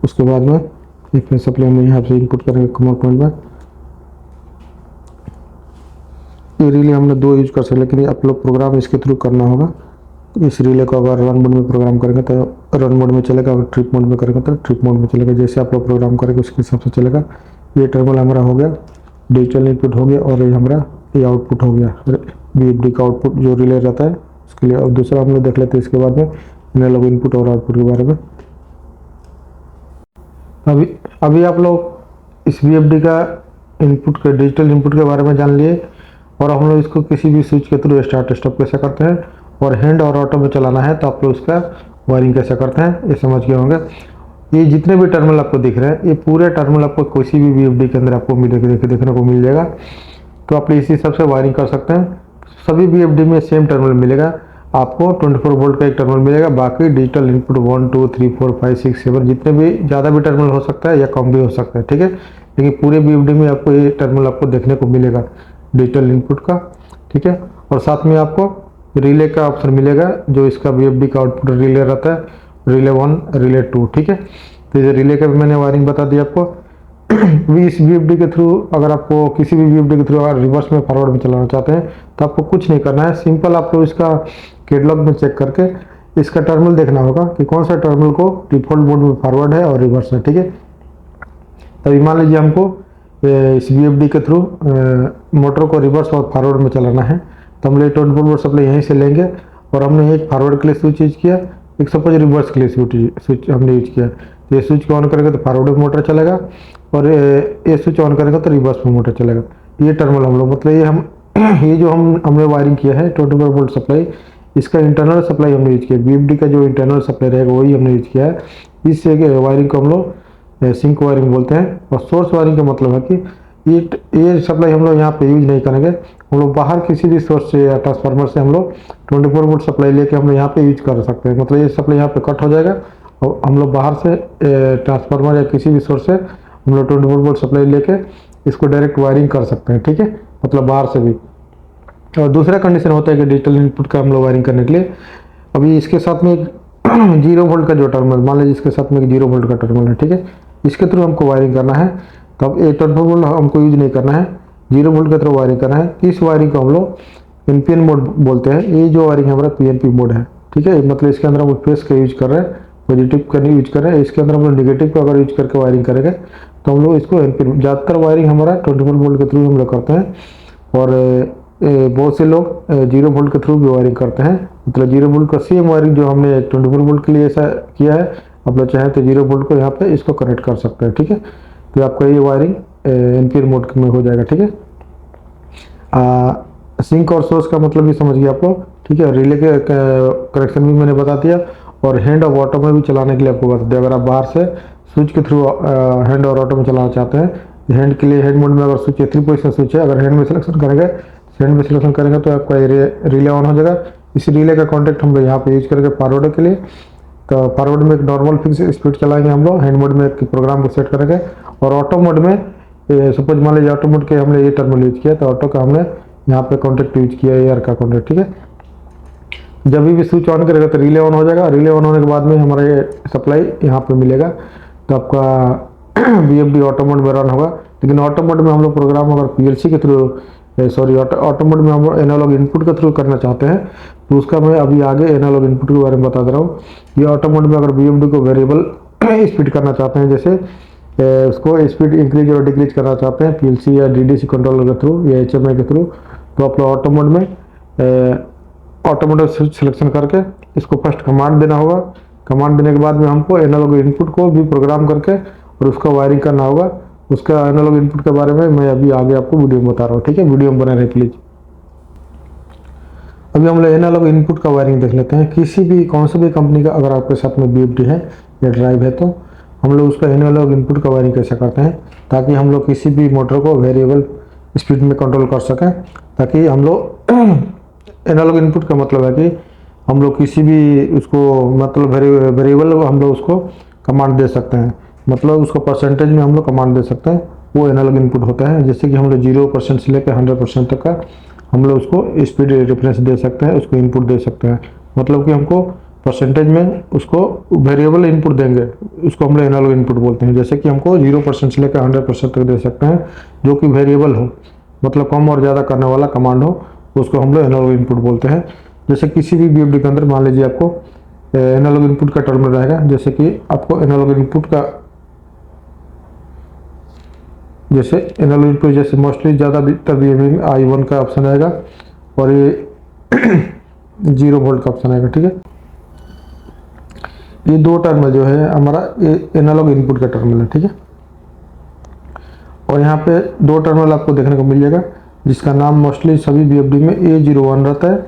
उसके बाद में एक फेस सप्लाई हम यहाँ से इनपुट करेंगे कॉमन पॉइंट में। ये रिले हमने 2 यूज कर सकते, लेकिन आप लोग प्रोग्राम इसके थ्रू करना होगा। इस रिले को अगर रन मोड में प्रोग्राम करेंगे तो रन मोड में चलेगा, अगर ट्रिप मोड में करेंगे तो ट्रिप मोड में चलेगा। जैसे आप लोग प्रोग्राम करेंगे उसके हिसाब से चलेगा। ये टर्मिनल हमारा हो गया, डिजिटल इनपुट हो गया, और ये हमारा ये आउटपुट हो गया, बीएफडी का आउटपुट जो रिले रहता है उसके लिए। और दूसरा हम लोग देख लेते हैं इसके बाद में एनालॉग इनपुट और आउटपुट के बारे में। अभी अभी आप लोग इस बीएफडी का इनपुट के डिजिटल इनपुट के बारे में जान लिए, और हम लोग इसको किसी भी स्विच के थ्रू स्टार्ट स्टॉप कैसे करते हैं, और हैंड और ऑटो में चलाना है तो आप लोग इसका वायरिंग कैसे करते हैं ये समझ गए होंगे। ये जितने भी टर्मिनल आपको दिख रहे हैं, ये पूरे टर्मिनल आपको किसी भी बीएफडी के अंदर आपको देखने को मिल जाएगा। तो आप इसी हिसाब से वायरिंग कर सकते हैं। सभी बीएफडी में सेम टर्मिनल मिलेगा आपको, 24 वोल्ट का एक टर्मिनल मिलेगा, बाकी डिजिटल इनपुट 1 2 3 4 5 6 7 जितने भी ज़्यादा भी टर्मिनल हो सकता है या कम भी हो सकता है, ठीक है। लेकिन पूरे बीएफडी में आपको ये टर्मिनल आपको देखने को मिलेगा डिजिटल इनपुट का, ठीक है। और साथ में आपको रिले का ऑप्शन मिलेगा, जो इसका बीएफडी का आउटपुट रिले रहता है, रिले 1 रिले 2, ठीक है। तो ये रिले का भी मैंने वायरिंग बता दिया आपको। इस बीएफडी के थ्रू अगर आपको किसी भी बीएफडी के थ्रू अगर रिवर्स में फॉरवर्ड में चलाना चाहते हैं तो आपको कुछ नहीं करना है, सिंपल आपको इसका कैटलॉग में चेक करके इसका टर्मिनल देखना होगा कि कौन सा टर्मिनल को डिफॉल्ट मोड में फॉरवर्ड है और रिवर्स है, ठीक है। तभी मान लीजिए हमको इस बीएफडी के थ्रू मोटर को रिवर्स और फॉरवर्ड में चलाना है, तो हम लोग 24 वोल्ट सप्लाई यहीं से लेंगे, और हमने एक फॉरवर्ड के लिए स्विच यूज किया, एक सपोज रिवर्स के लिए स्विच हमने यूज किया। तो ये स्विच को ऑन करेंगे तो फॉरवर्ड में मोटर चलेगा, और ये स्विच ऑन करेंगे तो रिवर्स में मोटर चलेगा। ये टर्मिनल हम लोग मतलब ये जो हमने वायरिंग किया है 24 वोल्ट सप्लाई, इसका इंटरनल सप्लाई हमने यूज किया, बीएफडी का जो इंटरनल सप्लाई रहेगा वही हमने यूज किया है। इस वायरिंग को हम लोग सिंक वायरिंग बोलते हैं। और सोर्स वायरिंग का मतलब है कि ये सप्लाई हम लोग यहाँ पे यूज नहीं करेंगे, हम लोग बाहर किसी भी सोर्स से या ट्रांसफार्मर से हम लोग 24 वोल्ट सप्लाई लेके हम लोग यहाँ पे यूज कर सकते हैं। मतलब ये सप्लाई यहाँ पे कट हो जाएगा, और हम लोग बाहर से ट्रांसफार्मर या किसी भी सोर्स से हम लोग 24 वोल्ट सप्लाई लेके इसको डायरेक्ट वायरिंग कर सकते हैं, ठीक है, मतलब बाहर से भी। और दूसरा कंडीशन होता है कि डिजिटल इनपुट का हम लोग वायरिंग करने के लिए अभी इसके साथ में 0 वोल्ट का जो टर्मिनल, मान लीजिए इसके साथ में 0 वोल्ट का टर्मिनल है, ठीक है, इसके थ्रू हमको वायरिंग करना है। तो अब 24 वोल्ट हमको यूज नहीं करना है, 0 वोल्ट के थ्रू वायरिंग करना है। इस वायरिंग को हम लोग एनपीएन मोड बोलते हैं। ये जो वायरिंग हमारा पीएनपी मोड है, ठीक है, मतलब इसके अंदर हम फेस का यूज कर रहे हैं, पॉजिटिव का नहीं यूज कर रहे हैं। इसके अंदर हम लोग निगेटिव का अगर यूज करके वायरिंग करेंगे तो हम लोग इसको एनपीएन, ज़्यादातर वायरिंग हमारा 24 वोल्ट के थ्रू हम लोग करते हैं, और बहुत से लोग 0 वोल्ट के थ्रू भी वायरिंग करते हैं। मतलब 0 वोल्ट का सेम वायरिंग जो हमने 24 वोल्ट के लिए ऐसा किया है, आप लोग चाहें तो 0 वोल्ट को यहाँ पे इसको कनेक्ट कर सकते हैं, ठीक है। तो आपका ये वायरिंग एनपीएन मोड में हो जाएगा, ठीक है। सिंक और सोर्स का मतलब भी समझ गए आप लोग, ठीक है। रिले के कनेक्शन भी मैंने बता दिया, और हैंड और ऑटो में भी चलाने के लिए आपको बता दिया। अगर आप बाहर से स्विच के थ्रू हैंड और ऑटो में चलाना चाहते हैं, हैंड के लिए हैंड मोड में अगर स्विच है 3 पोजिशन स्विच है, अगर हैंड में सिलेक्शन करेंगे तो आपका रिले ऑन हो जाएगा। इस रिले का कॉन्टैक्ट हम लोग यहाँ पे यूज करेंगे फॉरवर्ड के लिए। तो फॉरवर्ड में एक नॉर्मल फिक्स स्पीड चलाएंगे हम लोग, हैंड मोड में एक प्रोग्राम को सेट करेंगे, और ऑटो मोड में सपोज मान लीजिए ऑटो मोड के हमने ये टर्मिनल यूज किया, तो ऑटो का हमने यहाँ पे कॉन्टैक्ट यूज किया एयर का कॉन्टैक्ट, ठीक है। जब भी स्विच ऑन करेगा तो रिले ऑन हो जाएगा, रिले ऑन होने के बाद में हमारा ये सप्लाई यहाँ पे मिलेगा, तो आपका बीएफडी ऑटो मोड में रन होगा। लेकिन ऑटो मोड में हम लोग प्रोग्राम अगर पीएलसी के थ्रू ऑटो मोड में हम लोग एनालॉग इनपुट के थ्रू करना चाहते हैं, तो उसका मैं अभी आगे एनालॉग इनपुट के बारे में बता दे रहा हूँ। ये ऑटो मोड में अगर बीएफडी को वेरिएबल स्पीड करना चाहते हैं, जैसे उसको स्पीड इंक्रीज और डिक्रीज करना चाहते हैं पीएलसी या डीडीसी कंट्रोलर के थ्रू या एचएमआई के थ्रू, तो आप लोग ऑटो मोड में ऑटो मोड सिलेक्शन करके इसको फर्स्ट कमांड देना होगा। कमांड देने के बाद में हमको एनालॉग इनपुट को भी प्रोग्राम करके और उसका वायरिंग करना होगा। उसका एनालॉग इनपुट के बारे में मैं अभी आगे आपको वीडियो में बता रहा हूँ, ठीक है, वीडियो में बने रहे प्लीज। अभी हम लोग एनालॉग इनपुट का वायरिंग देख लेते हैं। किसी भी कौन सी भी कंपनी का अगर आपके साथ में बीएफडी है या ड्राइव है, तो हम लोग उसका एनालॉग इनपुट का वायरिंग कैसे करते हैं, ताकि हम लोग किसी भी मोटर को वेरिएबल स्पीड में कंट्रोल कर सकें। ताकि हम लोग एनालॉग इनपुट का मतलब है कि हम लोग किसी भी उसको मतलब वेरिएबल हम लोग उसको कमांड दे सकते हैं, मतलब उसको परसेंटेज में हम लोग कमांड दे सकते हैं, वो एनालॉग इनपुट होता है। जैसे कि हम लोग 0% से लेकर 100% तक का हम लोग उसको स्पीड रेफरेंस दे सकते हैं, उसको इनपुट दे सकते हैं। मतलब कि हमको परसेंटेज में उसको वेरिएबल इनपुट देंगे, उसको हम लोग एनालॉग इनपुट बोलते हैं। जैसे कि हमको 0% से लेकर 100% तक दे सकते हैं, जो कि वेरिएबल हो, मतलब कम और ज़्यादा करने वाला कमांड हो, उसको हम लोग एनालॉग इनपुट बोलते हैं। जैसे किसी भी बीएफडी के अंदर मान लीजिए आपको एनालॉग इनपुट का टर्मिनल रहेगा, जैसे कि आपको एनालॉग इनपुट का जैसे एनालॉग इनपुट जैसे मोस्टली ज़्यादातर बीएमडी में I1 का ऑप्शन आएगा और ये 0 वोल्ट का ऑप्शन आएगा। ठीक है, ये दो टर्मिनल जो है हमारा एनालॉग इनपुट का टर्मिनल है। ठीक है, और यहाँ पे दो टर्मिनल आपको देखने को मिल जाएगा जिसका नाम मोस्टली सभी बीएफडी में A01 रहता है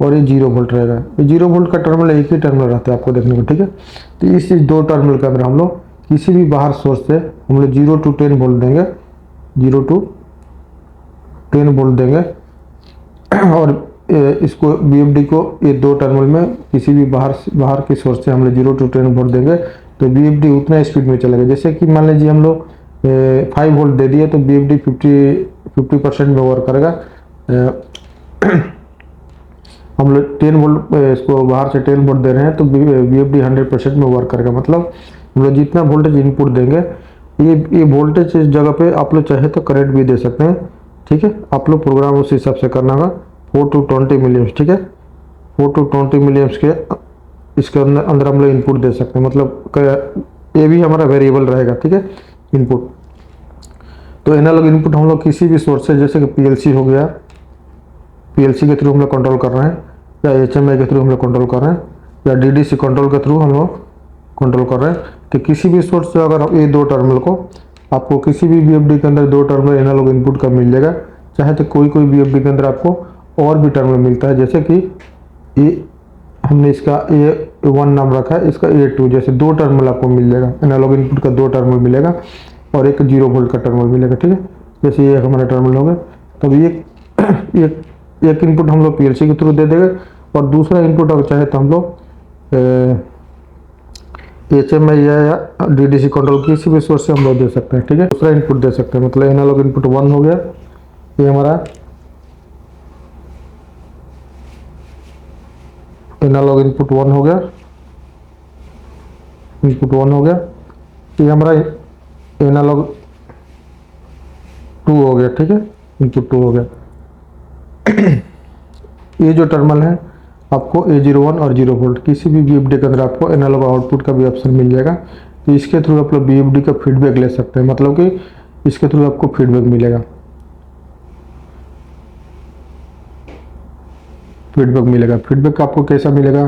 और ये 0 वोल्ट रहेगा। ये 0 वोल्ट का टर्मिनल एक ही टर्मिनल रहता है आपको देखने को। ठीक है, तो इस दो टर्मिनल के अंदर हम लोग किसी भी बाहर सोर्स से हम लोग 0 to 10 वोल्ट देंगे, 0 to 10 वोल्ट देंगे और इसको बीएफडी को ये दो टर्मिनल में किसी भी बाहर की सोर्स से हम लोग 0 to 10 वोल्ट देंगे तो बीएफडी उतना स्पीड में चलेगा। जैसे कि मान लीजिए हम लोग 5 वोल्ट दे दिए तो बीएफडी 50% में वर्क करेगा। हम लोग 10 वोल्ट इसको बाहर से 10 वोल्ट दे रहे हैं तो बीएफडी 100% में वर्क करेगा। मतलब हम लोग जितना वोल्टेज इनपुट देंगे ये वोल्टेज इस जगह पे आप लोग चाहे तो करंट भी दे सकते हैं। ठीक है, आप लोग प्रोग्राम उस हिसाब से करना होगा। 4 to 20 मिलीएम्स। ठीक है, 4 to 20 मिलीएम्स के इसके अंदर हम लोग इनपुट दे सकते हैं। मतलब ये भी हमारा वेरिएबल रहेगा। ठीक है, इनपुट तो एनालॉग इनपुट हम लोग किसी भी सोर्स से जैसे कि पीएलसी हो गया, पीएलसी के थ्रू हम लोग कंट्रोल कर रहे हैं या एचएमआई के थ्रू हम लोग कंट्रोल कर रहे हैं या डीडीसी कंट्रोल के थ्रू हम लोग कंट्रोल कर रहे हैं, तो किसी भी सोर्स से अगर ये दो टर्मिनल को आपको किसी भी बीएफडी के अंदर दो टर्मिनल एनालॉग इनपुट का मिल जाएगा। चाहे तो कोई बीएफडी के अंदर आपको और भी टर्मिनल मिलता है। जैसे कि ये हमने इसका A1 नाम रखा है, इसका A2, जैसे दो टर्मिनल आपको मिल जाएगा। एनालॉग इनपुट का दो टर्मिनल मिलेगा और एक 0 वोल्ट का टर्मिनल मिलेगा। ठीक है, जैसे ये हमारा टर्मिनल हो गया तब एक इनपुट हम लोग पीएलसी के थ्रू दे देंगे और दूसरा इनपुट अगर चाहे तो हम लोग एचएमआई या डीडीसी कंट्रोल किसी भी सोर्स से हम लोग दे सकते हैं। ठीक है, दूसरा इनपुट दे सकते हैं। मतलब एनालॉग इनपुट 1 हो गया, ये हमारा एनालॉग इनपुट 1 हो गया, इनपुट 1 हो गया, ये हमारा एनालॉग 2 हो गया। ठीक है, इनपुट 2 हो गया। ये जो टर्मिनल है आपको A01 और 0 वोल्ट किसी भी बीएफडी के अंदर आपको एनालॉग आउटपुट का भी ऑप्शन मिल जाएगा। तो इसके थ्रू आप लोग बीएफडी का फीडबैक ले सकते हैं। मतलब कि इसके थ्रू आपको फीडबैक मिलेगा, फीडबैक आपको कैसा मिलेगा,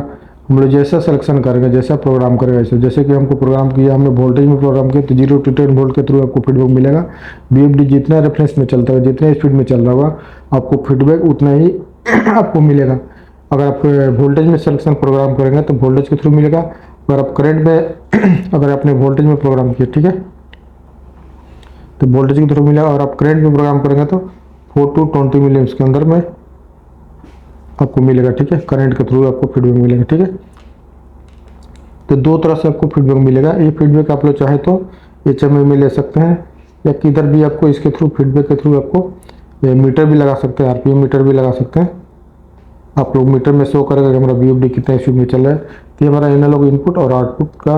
हम लोग जैसा सिलेक्शन करेंगे, जैसा प्रोग्राम करेगा ऐसे। जैसे कि हमको प्रोग्राम किया, हमने वोल्टेज में प्रोग्राम किया तो 0 to 10 वोल्ट के थ्रू आपको फीडबैक मिलेगा। बीएफडी जितना रेफरेंस में चलता है, जितने स्पीड में चल रहा होगा आपको फीडबैक उतना ही आपको मिलेगा। अगर आप वोल्टेज में सिलेक्शन प्रोग्राम करेंगे तो वोल्टेज के थ्रू मिलेगा। अगर आप करंट में अगर आपने वोल्टेज में प्रोग्राम किया, ठीक है, तो वोल्टेज के थ्रू मिलेगा। और आप करंट में प्रोग्राम करेंगे तो 4 to 20 मिलीएम्स के अंदर में आपको मिलेगा। ठीक है, करंट के थ्रू आपको फीडबैक मिलेगा। ठीक है, तो दो तरह से आपको फीडबैक मिलेगा। ये फीडबैक आप लोग चाहे तो एचएमआई में ले सकते हैं या किधर भी आपको इसके थ्रू फीडबैक के थ्रू आपको मीटर भी लगा सकते हैं, आरपीएम मीटर भी लगा सकते हैं। आप लोग मीटर में शो करेगा कि हमारा बीएफडी कितना स्पीड में चल रहा है। तो हमारा एनालॉग इनपुट और आउटपुट का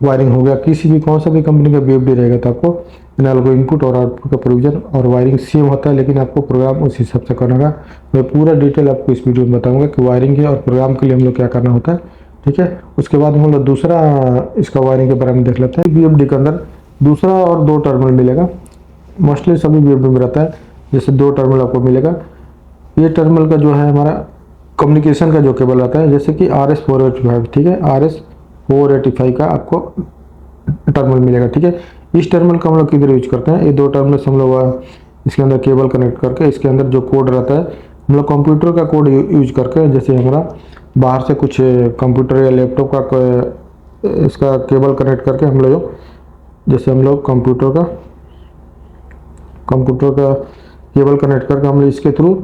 वायरिंग हो गया। किसी भी कौन सा भी कंपनी का बीएफडी रहेगा तो आपको एनालॉग इनपुट और आउटपुट का प्रोविजन और वायरिंग सेम होता है, लेकिन आपको प्रोग्राम उस हिसाब से करना होगा। मैं पूरा डिटेल आपको इस वीडियो में बताऊंगा कि वायरिंग के और प्रोग्राम के लिए हम लोग क्या करना होता है। ठीक है, उसके बाद हम लोग दूसरा इसका वायरिंग के बारे में देख लेते हैं। बीएफडी के अंदर दूसरा और दो टर्मिनल मिलेगा, मोस्टली सभी बीएफडी में रहता है। जैसे दो टर्मिनल आपको मिलेगा। ये टर्मिनल का जो है हमारा कम्युनिकेशन का जो केबल आता है, जैसे कि RS485, ठीक है, RS485 का आपको टर्मिनल मिलेगा। ठीक है, इस टर्मिनल का हम लोग किधर यूज करते हैं, ये दो टर्मिनल से हम लोग इसके अंदर केबल कनेक्ट करके इसके अंदर जो कोड रहता है हम लोग कंप्यूटर का कोड यूज करके, जैसे हमारा बाहर से कुछ कंप्यूटर या लैपटॉप का इसका केबल कनेक्ट करके हम लोग जैसे हम लोग कंप्यूटर का केबल कनेक्ट करके हम लोग इसके थ्रू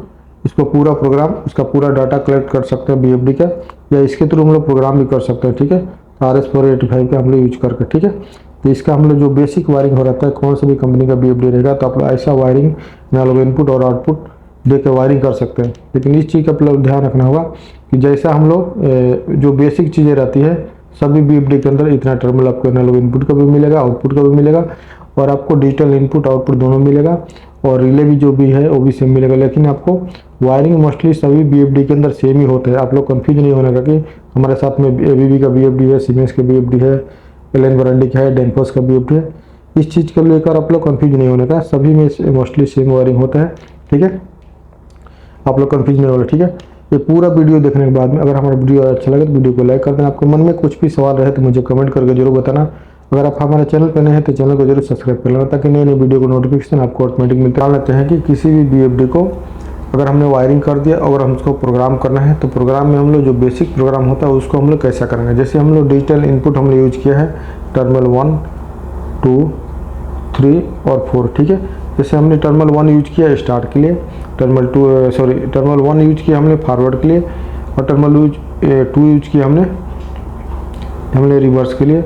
इसको पूरा प्रोग्राम उसका पूरा डाटा कलेक्ट कर सकते हैं बीएफडी का, या इसके थ्रू हम लोग प्रोग्राम भी कर सकते हैं। ठीक है, RS485 का हम लोग यूज करके। ठीक है, तो इसका हम लोग जो बेसिक वायरिंग हो रहता है, कौन सा भी कंपनी का बीएफडी रहेगा तो आप लोग ऐसा वायरिंग एनालॉग इनपुट और आउटपुट दे के वायरिंग कर सकते हैं। लेकिन इस चीज़ का आप लोग ध्यान रखना होगा कि जैसा हम लोग जो बेसिक चीज़ें रहती है सभी बीएफडी के अंदर इतना टर्मिनल आपको एनालॉग इनपुट का भी मिलेगा, आउटपुट का भी मिलेगा, और आपको डिजिटल इनपुट आउटपुट दोनों मिलेगा, और रिले भी जो भी है वो भी सेम मिलेगा। लेकिन आपको वायरिंग मोस्टली सभी बीएफडी के अंदर सेम ही होते हैं। आप लोग कंफ्यूज नहीं होने का कि हमारे साथ में एबीबी का बीएफडी है, सीमेंस का बीएफडी है, एलन वारंडी का है, डेनफोस का बीएफडी है। इस चीज़ को लेकर आप लोग कंफ्यूज नहीं होने का, सभी में मोस्टली सेम वायरिंग होता है, ठीक है। आप लोग कंफ्यूज नहीं होगा, ठीक है। ये पूरा वीडियो देखने के बाद में अगर हमारा वीडियो अच्छा लगे तो वीडियो को लाइक कर देना। आपके मन में कुछ भी सवाल रहे तो मुझे कमेंट करके जरूर बताना। अगर आप हमारे चैनल पर नए हैं तो चैनल को जरूर सब्सक्राइब कर लेना, ताकि नई नई वीडियो को नोटिफिकेशन आपको ऑटोमेटिक मिलता रहते हैं। कि किसी भी BFD को अगर हमने वायरिंग कर दिया, अगर हम उसको प्रोग्राम करना है तो प्रोग्राम में हम लोग जो बेसिक प्रोग्राम होता है उसको हम लोग कैसा करेंगे। जैसे हम लोग डिजिटल इनपुट हमने यूज किया है टर्मिनल 1, 2, 3 और 4, ठीक है। जैसे हमने टर्मिनल 1 यूज किया स्टार्ट के लिए, टर्मिनल 1 यूज किया हमने फॉरवर्ड के लिए, और टर्मिनल 2 यूज किया हमने रिवर्स के लिए,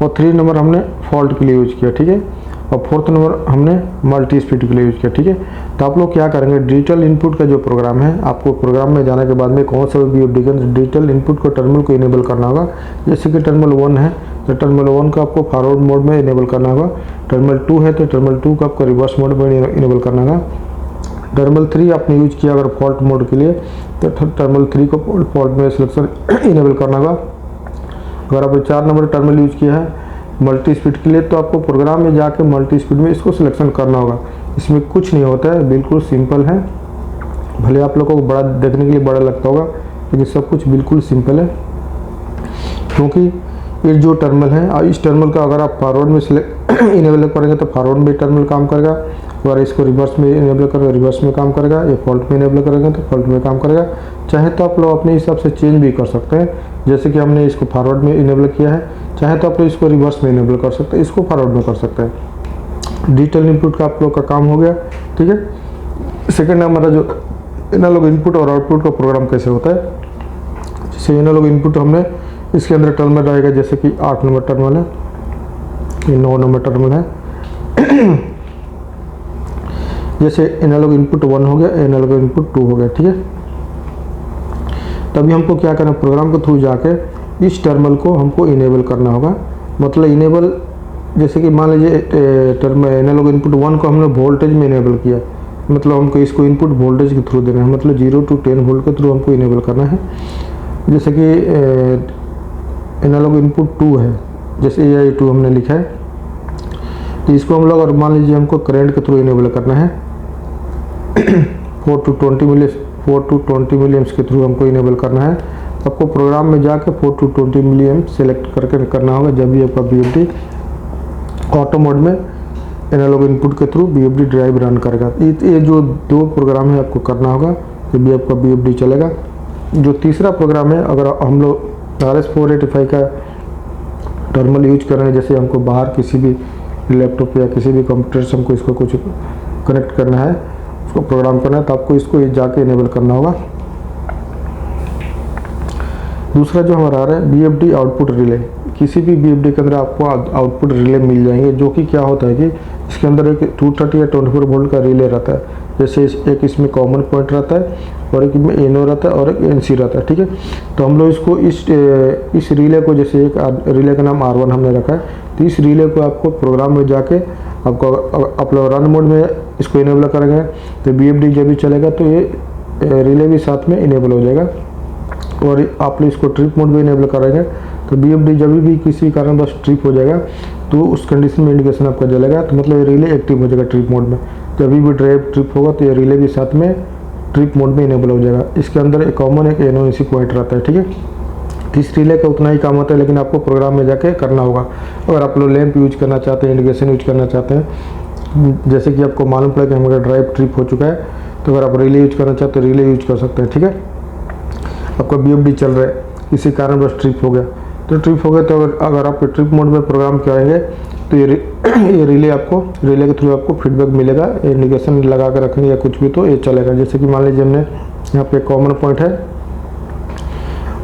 और 3 नंबर हमने फॉल्ट के लिए यूज किया, ठीक है। और 4th नंबर हमने मल्टी स्पीड के लिए यूज किया, ठीक है। तो आप लोग क्या करेंगे, डिजिटल इनपुट का जो प्रोग्राम है, आपको प्रोग्राम में जाने के बाद में कौन सा भी BFD का डिजिटल इनपुट को टर्मिनल को इनेबल करना होगा। जैसे कि टर्मिनल 1 है तो टर्मिनल 1 को आपको फॉरवर्ड मोड में इनेबल करना होगा। टर्मिनल 2 है तो टर्मिनल 2 को आपको रिवर्स मोड में इनेबल करना होगा। टर्मिनल 3 आपने यूज किया अगर फॉल्ट मोड के लिए तो टर्मिनल 3 को फॉल्ट में सिलेक्शन इनेबल करना होगा। अगर आपने 4 नंबर टर्मिनल यूज किया है मल्टी स्पीड के लिए तो आपको प्रोग्राम में जाकर मल्टी स्पीड में इसको सिलेक्शन करना होगा। इसमें कुछ नहीं होता है, बिल्कुल सिंपल है। भले आप लोगों को बड़ा देखने के लिए बड़ा लगता होगा, लेकिन सब कुछ बिल्कुल सिंपल है। क्योंकि ये जो टर्मिनल है, इस टर्मिनल का अगर आप फॉरवर्ड में इनेबल करेंगे तो फॉरवर्ड में टर्मिनल काम करेगा, अगर इसको रिवर्स में इनेबल करेंगे रिवर्स में काम करेगा, ये फॉल्ट में इनेबल करेंगे तो फॉल्ट में काम करेगा। चाहे तो आप लोग अपने हिसाब से चेंज भी कर सकते हैं, जैसे कि हमने इसको फॉरवर्ड में इनेबल किया है, चाहे तो आप लोग इसको रिवर्स में इनेबल कर सकते हैं, इसको फॉरवर्ड में कर सकते हैं। डिजिटल इनपुट का आप लोग का काम हो गया, ठीक है। सेकेंड हमारा जो एनालॉग इनपुट और आउटपुट का प्रोग्राम कैसे होता है। जैसे एनालॉग इनपुट हमने इसके अंदर टर्मिनल रहेगा, जैसे कि 8 नंबर टर्मिनल है, ये 9 नंबर टर्मिनल है। जैसे एनालॉग इनपुट 1 हो गया, एनालॉग इनपुट 2 हो गया, ठीक है। तभी हमको क्या करना, प्रोग्राम के थ्रू जाके इस टर्मिनल को हमको इनेबल करना होगा। मतलब इनेबल, जैसे कि मान लीजिए एनालॉग इनपुट 1 को हमने वोल्टेज में इनेबल किया, मतलब हमको इसको इनपुट वोल्टेज के थ्रू देना है, मतलब 0 to 10 वोल्ट के थ्रू हमको इनेबल करना है। जैसे कि एनालॉग इनपुट 2 है, जैसे AI2 हमने लिखा है, तो इसको हम लोग, और मान लीजिए हमको करंट के थ्रू इनेबल करना है 4 to 20 मिलीएम्स के थ्रू हमको इनेबल करना है। आपको प्रोग्राम में जाकर 4 to 20 मिलीएम्स सेलेक्ट करके करना होगा, जब भी आपका BFD ऑटो मोड में एनालॉग इनपुट के थ्रू BFD ड्राइव रन करेगा। ये जो 2 प्रोग्राम है आपको करना होगा, जब भी आपका BFD चलेगा। जो तीसरा प्रोग्राम है, अगर हम लोग RS485 का टर्मिनल यूज कर रहे हैं, जैसे हमको बाहर किसी भी लैपटॉप या किसी भी कंप्यूटर से हमको इसको कुछ कनेक्ट करना है, उसको प्रोग्राम करना है, तो आपको इसको जाके इनेबल करना होगा। दूसरा जो हमारा आ रहा है BFD आउटपुट रिले, किसी भी BFD के अंदर आपको आउटपुट रिले मिल जाएंगे, जो कि क्या होता है कि इसके अंदर एक 230 या 24 वोल्ट का रिले रहता है। जैसे एक इसमें कॉमन पॉइंट रहता है और एक में NO रहता है और एक NC रहता है, ठीक है। तो हम लोग इसको इस रिले को, जैसे एक रिले का नाम R1 हमने रखा है, तो इस रिले को आपको प्रोग्राम में जाके आपको आप लोग रन मोड में इसको इनेबल करेंगे तो BFD जब भी चलेगा तो ये रिले भी साथ में इनेबल हो जाएगा। और आप लोग इसको ट्रिप मोड में इनेबल करेंगे तो BFD जब भी किसी कारण बस ट्रिप हो जाएगा तो उस कंडीशन में इंडिकेशन आपका जलेगा, तो मतलब ये रिले एक्टिव हो जाएगा ट्रिप मोड में। जब भी ड्राइव ट्रिप होगा तो ये रिले भी साथ में ट्रिप मोड में इनेबल हो जाएगा। इसके अंदर एक कॉमन एक NO NC पॉइंट रहता है, ठीक है। इस रिले का उतना ही काम होता है, लेकिन आपको प्रोग्राम में जाके करना होगा। अगर आप लोग लैंप यूज करना चाहते हैं, इंडिकेशन यूज करना चाहते हैं, जैसे कि आपको मालूम पड़ा कि हमारा ड्राइव ट्रिप हो चुका है, तो अगर आप रिले यूज करना चाहते हैं रिले यूज कर सकते हैं, ठीक है। आपका BFD चल रहा है, किसी कारण बस ट्रिप हो गया, तो ट्रिप हो गया तो अगर आप ट्रिप मोड में प्रोग्राम करेंगे तो ये रिले के थ्रू आपको फीडबैक मिलेगा, इंडिकेशन लगा कर रखेंगे या कुछ भी तो ये चलेगा। जैसे कि मान लीजिए हमने यहाँ पे कॉमन पॉइंट है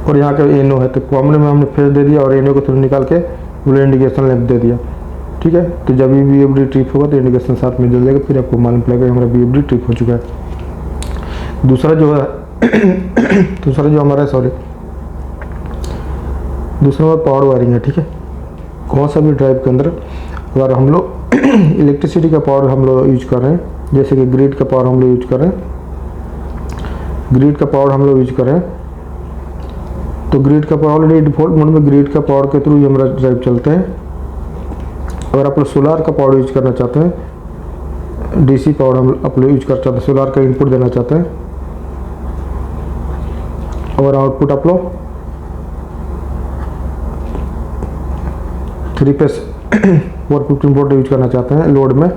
और यहाँ का NO है, तो कॉमन में हमने फेस दे दिया और NO को थ्रू निकाल के बोले इंडिकेशन लैंप दे दिया, ठीक है। तो जब भी BFD ट्रिप होगा तो इंडिकेशन साथ में जल जाएगा, फिर आपको मालूम पड़ेगा हमारा BFD ट्रिप हो चुका है। दूसरा जो हमारा दूसरा पावर वायरिंग है, ठीक है। कौन सा भी ड्राइव के अंदर अगर हम लोग इलेक्ट्रिसिटी का पावर हम लोग यूज कर रहे हैं, जैसे कि ग्रिड का पावर हम लोग यूज कर रहे हैं, तो ग्रिड का पावर ऑलरेडी डिफॉल्ट मोड में ग्रिड का पावर के थ्रू ही हमारा ड्राइव चलते हैं। अगर आप लोग सोलार का पावर यूज करना चाहते हैं, डीसी पावर हम आप लोग यूज कर चाहते हैं, सोलार का इनपुट देना चाहते हैं और आउटपुट आप लोग 3 फेस 415 वोल्ट यूज करना चाहते हैं लोड में,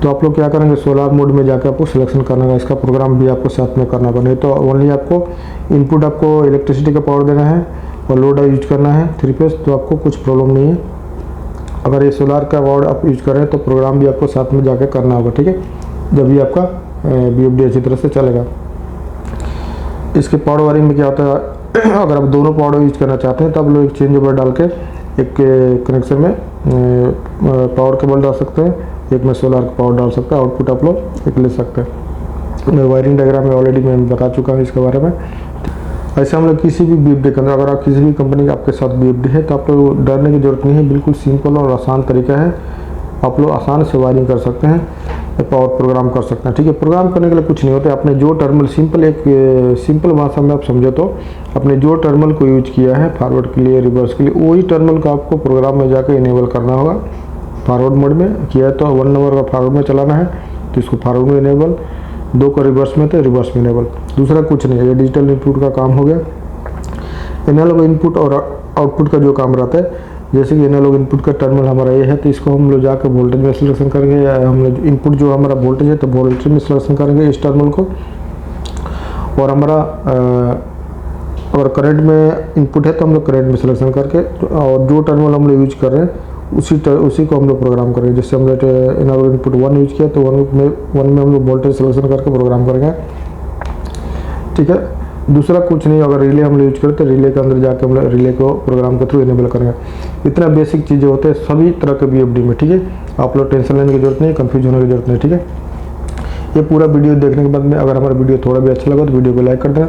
तो आप लोग क्या करेंगे, सोलार मोड में जाकर आपको सिलेक्शन करना है। इसका प्रोग्राम भी आपको साथ में करना होगा, नहीं तो ओनली आपको इनपुट आपको इलेक्ट्रिसिटी का पावर देना है और लोड यूज करना है 3 फेस, तो आपको कुछ प्रॉब्लम नहीं है। अगर ये सोलार का पावर आप यूज करें तो प्रोग्राम भी आपको साथ में जाकर करना होगा, ठीक है, जब भी आपका BFD अच्छी तरह से चलेगा। इसके पावर वायरिंग में क्या होता है, अगर आप दोनों पावर यूज करना चाहते हैं तो आप लोग एक चेंज ओवर डाल के एक कनेक्शन में पावर केबल डाल सकते हैं, एक में सोलार का पावर डाल सकते हैं, आउटपुट आप लोग एक ले सकते हैं। मैं वायरिंग डायग्राम में ऑलरेडी मैं बता चुका हूँ इसके बारे में। ऐसे हम लोग किसी भी BFD के अंदर, अगर आप किसी भी कंपनी का आपके साथ BFD है तो आप लोग डरने की जरूरत नहीं है, बिल्कुल सिंपल और आसान तरीका है। आप लोग आसान से वायरिंग कर सकते हैं, पावर प्रोग्राम कर सकते हैं, ठीक है। प्रोग्राम करने के लिए कुछ नहीं होता है, आपने जो टर्मिनल सिंपल भाषा में आप समझे तो आपने जो टर्मिनल को यूज किया है फॉरवर्ड के लिए, रिवर्स के लिए, वही टर्मिनल को आपको प्रोग्राम में जाकर इनेबल करना होगा। फॉरवर्ड मोड में किया है तो 1 नंबर का फॉरवर्ड में चलाना है तो इसको फॉरवर्ड में इनेबल, 2 को रिवर्स में तो रिवर्स में इनेबल, दूसरा कुछ नहीं। ये डिजिटल इनपुट का काम हो गया। एनालॉग इनपुट और आउटपुट का जो काम रहता है, जैसे कि एनालॉग इनपुट का टर्मिनल हमारा ये है तो इसको हम लोग जाकर वोल्टेज में सिलेक्शन करेंगे, या हम लोग इनपुट जो हमारा वोल्टेज है तो वोल्टेज में सिलेक्शन करेंगे इस टर्मिनल को। और हमारा अगर करंट में इनपुट है तो हम लोग करंट में सिलेक्शन करके, और जो टर्मिनल हम लोग यूज कर रहे हैं उसी को हम लोग प्रोग्राम करेंगे। जैसे हम लोग एनालॉग इनपुट 1 यूज किया तो 1 में हम लोग वोल्टेज सिलेक्शन करके प्रोग्राम करेंगे, ठीक है। दूसरा कुछ नहीं, अगर रिले हम लोग यूज करें तो रिले के अंदर जाकर हम लोग रिले को प्रोग्राम के थ्रू इनेबल करेंगे। इतना बेसिक चीज़ें होते हैं सभी तरह के BFD में, ठीक है। आप लोग टेंशन लेने की जरूरत नहीं, कंफ्यूज होने की जरूरत नहीं, ठीक है। ये पूरा वीडियो देखने के बाद में अगर हमारा वीडियो थोड़ा भी अच्छा लगा तो वीडियो को लाइक कर देना।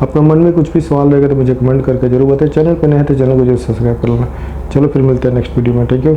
अपने मन में कुछ भी सवाल रहेगा तो मुझे कमेंट करके जरूर बताएं। चैनल पर नए हैं तो चैनल को जरूर सब्सक्राइब कर लेना। चलो फिर मिलते हैं नेक्स्ट वीडियो में, थैंक यू।